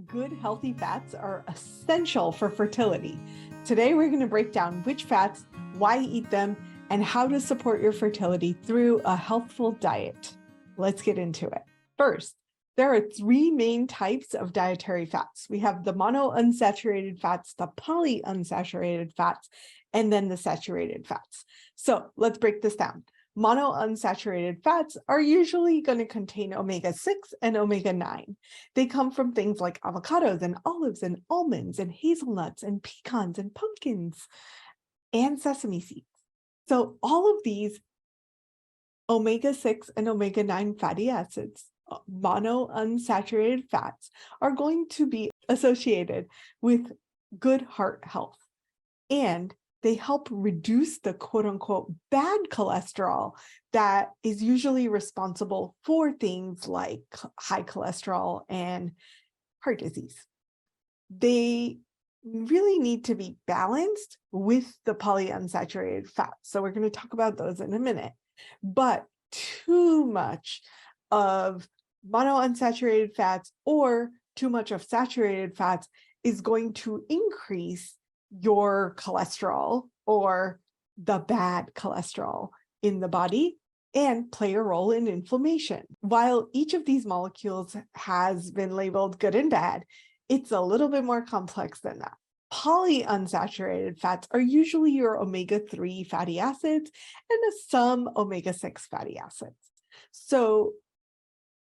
Good, healthy fats are essential for fertility. Today, we're going to break down which fats, why eat them, and how to support your fertility through a healthful diet. Let's get into it. First, there are three main types of dietary fats. We have the monounsaturated fats, the polyunsaturated fats, and then the saturated fats. So let's break this down. Monounsaturated fats are usually going to contain omega-6 and omega-9. They come from things like avocados and olives and almonds and hazelnuts and pecans and pumpkins and sesame seeds. So all of these omega-6 and omega-9 fatty acids, monounsaturated fats, are going to be associated with good heart health. And they help reduce the quote-unquote bad cholesterol that is usually responsible for things like high cholesterol and heart disease. They really need to be balanced with the polyunsaturated fats. So we're going to talk about those in a minute. But too much of monounsaturated fats or too much of saturated fats is going to increase your cholesterol or the bad cholesterol in the body and play a role in inflammation. While each of these molecules has been labeled good and bad, it's a little bit more complex than that. Polyunsaturated fats are usually your omega-3 fatty acids and some omega-6 fatty acids. So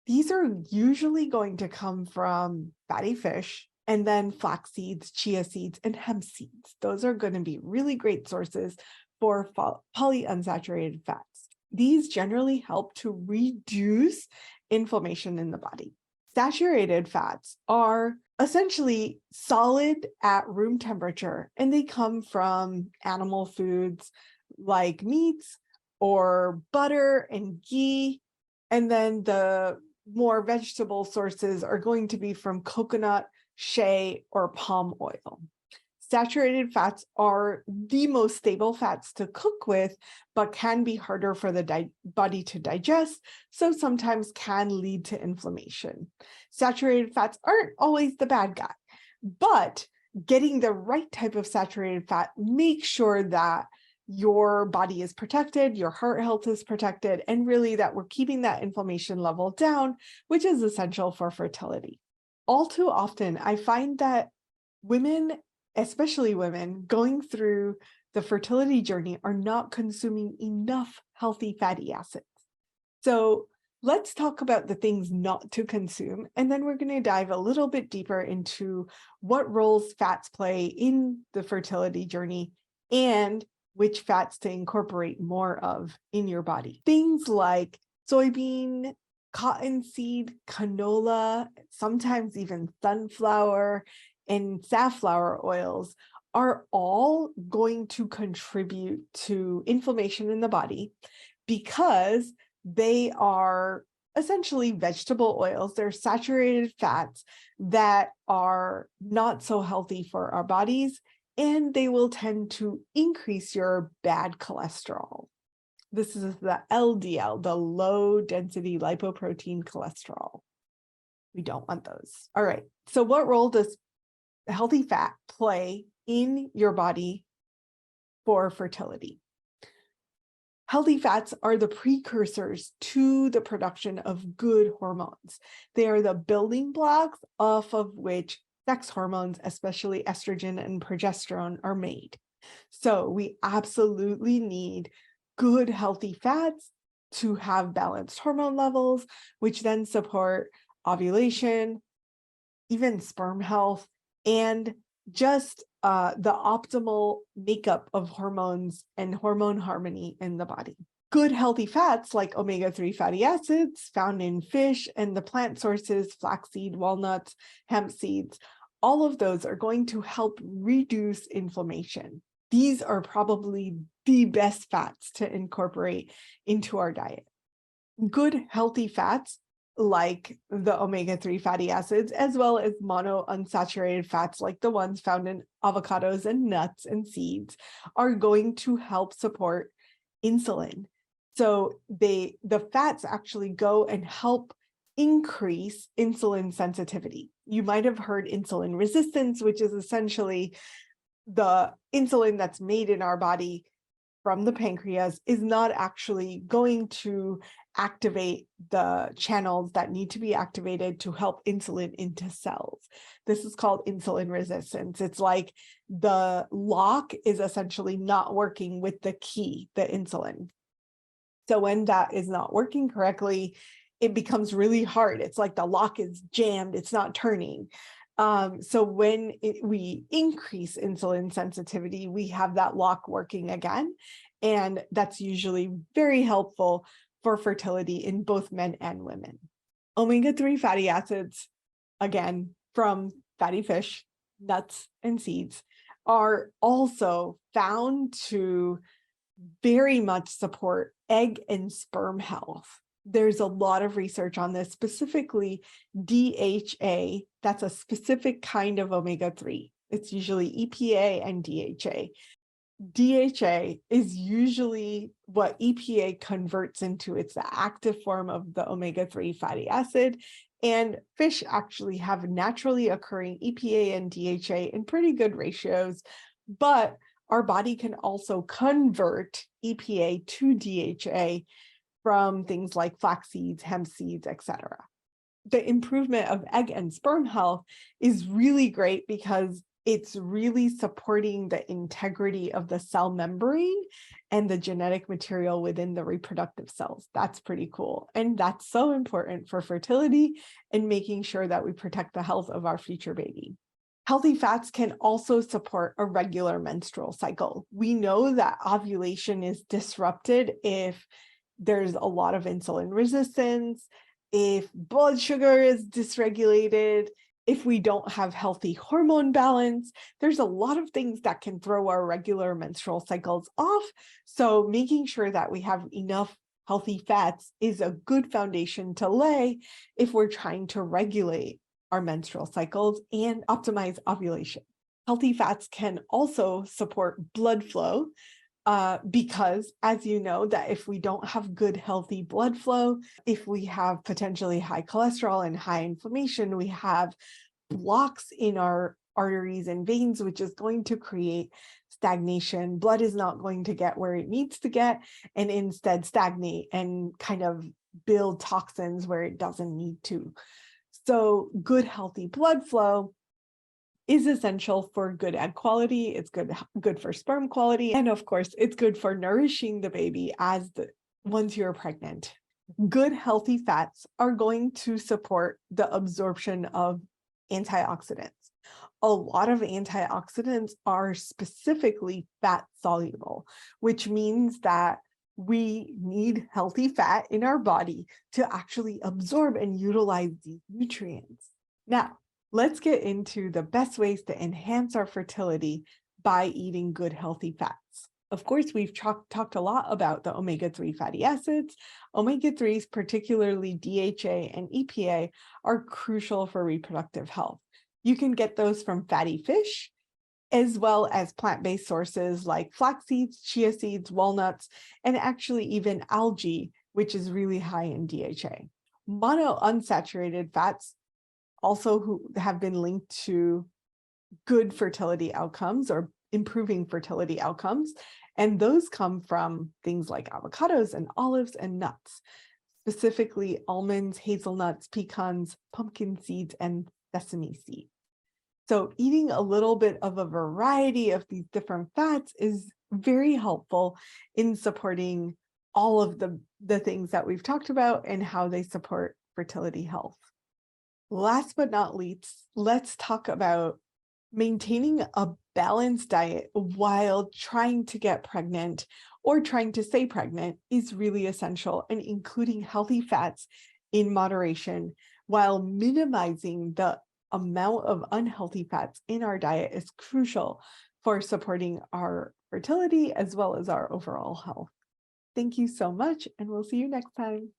these are usually going to come from fatty fish, and then flax seeds, chia seeds, and hemp seeds. Those are going to be really great sources for polyunsaturated fats. These generally help to reduce inflammation in the body. Saturated fats are essentially solid at room temperature, and they come from animal foods like meats or butter and ghee. And then the more vegetable sources are going to be from coconut, shea, or palm oil. Saturated fats are the most stable fats to cook with, but can be harder for the body to digest, so sometimes can lead to inflammation. Saturated fats aren't always the bad guy, but getting the right type of saturated fat makes sure that your body is protected, your heart health is protected, and really that we're keeping that inflammation level down, which is essential for fertility. All too often, I find that women, especially women, going through the fertility journey are not consuming enough healthy fatty acids. So let's talk about the things not to consume, and then we're going to dive a little bit deeper into what roles fats play in the fertility journey and which fats to incorporate more of in your body. Things like soybean, cottonseed, canola, sometimes even sunflower and safflower oils are all going to contribute to inflammation in the body because they are essentially vegetable oils. They're saturated fats that are not so healthy for our bodies, and they will tend to increase your bad cholesterol. This is the LDL, the low density lipoprotein cholesterol. We don't want those. All right. So what role does healthy fat play in your body for fertility? Healthy fats are the precursors to the production of good hormones. They are the building blocks off of which sex hormones, especially estrogen and progesterone, are made. So we absolutely need good healthy fats to have balanced hormone levels, which then support ovulation, even sperm health, and just the optimal makeup of hormones and hormone harmony in the body. Good healthy fats like omega-3 fatty acids found in fish and the plant sources, flaxseed, walnuts, hemp seeds, all of those are going to help reduce inflammation. These are probably the best fats to incorporate into our diet. Good healthy fats like the omega-3 fatty acids, as well as monounsaturated fats like the ones found in avocados and nuts and seeds, are going to help support insulin. So the fats actually go and help increase insulin sensitivity. You might have heard insulin resistance, which is essentially the insulin that's made in our body from the pancreas is not actually going to activate the channels that need to be activated to help insulin into cells. This is called insulin resistance. It's like the lock is essentially not working with the key, the insulin. So when that is not working correctly, it becomes really hard. It's like the lock is jammed, it's not turning. So when we increase insulin sensitivity, we have that lock working again. And that's usually very helpful for fertility in both men and women. Omega-3 fatty acids, again, from fatty fish, nuts, and seeds, are also found to very much support egg and sperm health. There's a lot of research on this, specifically DHA. That's a specific kind of omega-3. It's usually EPA and DHA. DHA is usually what EPA converts into. It's the active form of the omega-3 fatty acid. And fish actually have naturally occurring EPA and DHA in pretty good ratios, but our body can also convert EPA to DHA from things like flax seeds, hemp seeds, etc. The improvement of egg and sperm health is really great because it's really supporting the integrity of the cell membrane and the genetic material within the reproductive cells. That's pretty cool. And that's so important for fertility and making sure that we protect the health of our future baby. Healthy fats can also support a regular menstrual cycle. We know that ovulation is disrupted if there's a lot of insulin resistance, if blood sugar is dysregulated, if we don't have healthy hormone balance. There's a lot of things that can throw our regular menstrual cycles off. So making sure that we have enough healthy fats is a good foundation to lay if we're trying to regulate our menstrual cycles and optimize ovulation. Healthy fats can also support blood flow because, as you know, that if we don't have good, healthy blood flow, if we have potentially high cholesterol and high inflammation, we have blocks in our arteries and veins, which is going to create stagnation. Blood is not going to get where it needs to get and instead stagnate and kind of build toxins where it doesn't need to. So good, healthy blood flow is essential for good egg quality. It's good for sperm quality. And of course, it's good for nourishing the baby once you're pregnant. Good, healthy fats are going to support the absorption of antioxidants. A lot of antioxidants are specifically fat soluble, which means that we need healthy fat in our body to actually absorb and utilize these nutrients. Now, let's get into the best ways to enhance our fertility by eating good, healthy fats. Of course, we've talked a lot about the omega-3 fatty acids. Omega-3s, particularly DHA and EPA, are crucial for reproductive health. You can get those from fatty fish, as well as plant-based sources like flax seeds, chia seeds, walnuts, and actually even algae, which is really high in DHA. Monounsaturated fats also who have been linked to good fertility outcomes or improving fertility outcomes. And those come from things like avocados and olives and nuts, specifically almonds, hazelnuts, pecans, pumpkin seeds, and sesame seeds. So eating a little bit of a variety of these different fats is very helpful in supporting all of the things that we've talked about and how they support fertility health. Last but not least, let's talk about maintaining a balanced diet while trying to get pregnant or trying to stay pregnant is really essential, and including healthy fats in moderation while minimizing the amount of unhealthy fats in our diet is crucial for supporting our fertility as well as our overall health. Thank you so much, and we'll see you next time.